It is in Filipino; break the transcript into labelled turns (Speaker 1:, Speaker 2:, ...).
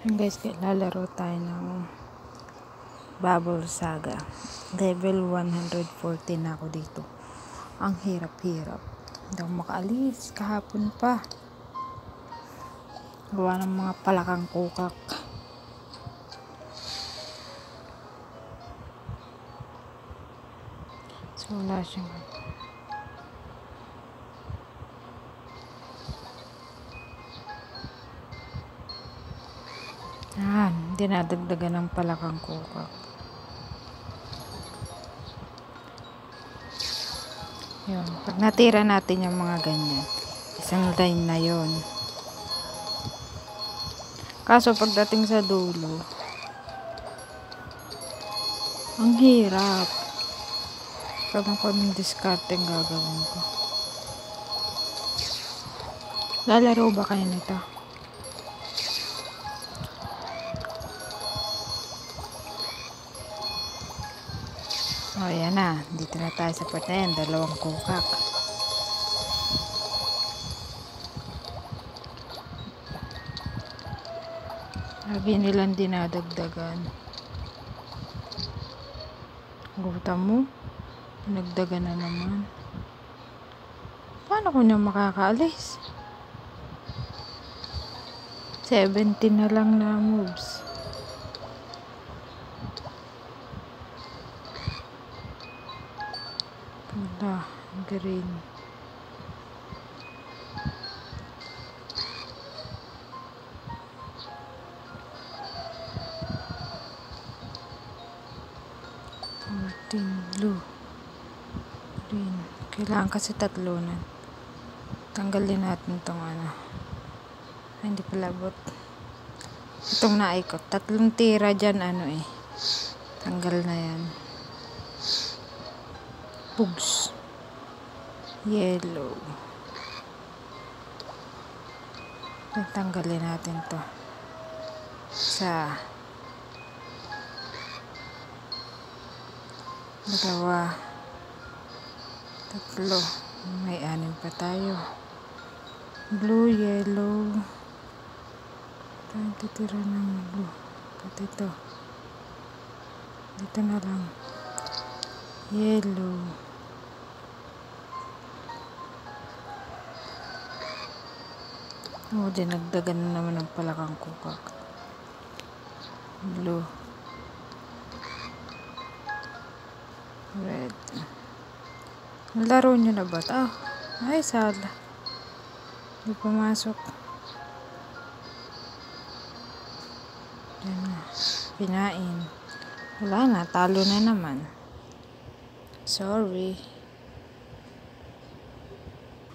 Speaker 1: Yun guys, lalaro tayo ng Bubble Saga. Level 114 na ako dito. Ang hirap-hirap. Hindi ako makaalis. Kahapon pa. Gawa ng mga palakang kukak. So wala siyang dinadagdagan ng palakang kukak. Yun. Pag natira natin yung mga ganyan, isang line na yon. Kaso pagdating sa dulo, ang hirap. Parang kaming discarding gagawin ko. Lalaro ba kayo nito? O, yan na. Dito na tayo sa part na yan. Dalawang kukak. Lagi nilang dinadagdagan. Gutom mo? Nagdagan na naman. Paano ko niya makakaalis? 17 na lang na moves. Wala, green. Blue. Green. Kailangan kasi tatlunan. Tanggalin natin itong ano. Ay, hindi pala bot. Itong naikot. 3 tira dyan, tanggal na yan. Pugs. Yellow. Tanggalin natin to. Sa 2, 3. May 6 pa tayo. Blue, yellow. Tayo titira ng blue. Pati ito. Dito na lang. Yellow. Dinagdagan na naman ng palakang kukak. Blue. Red. Laro nyo na ba? Ay, sala. Hindi pumasok. Yan na. Pinain. Wala na. Talo na naman. Sorry.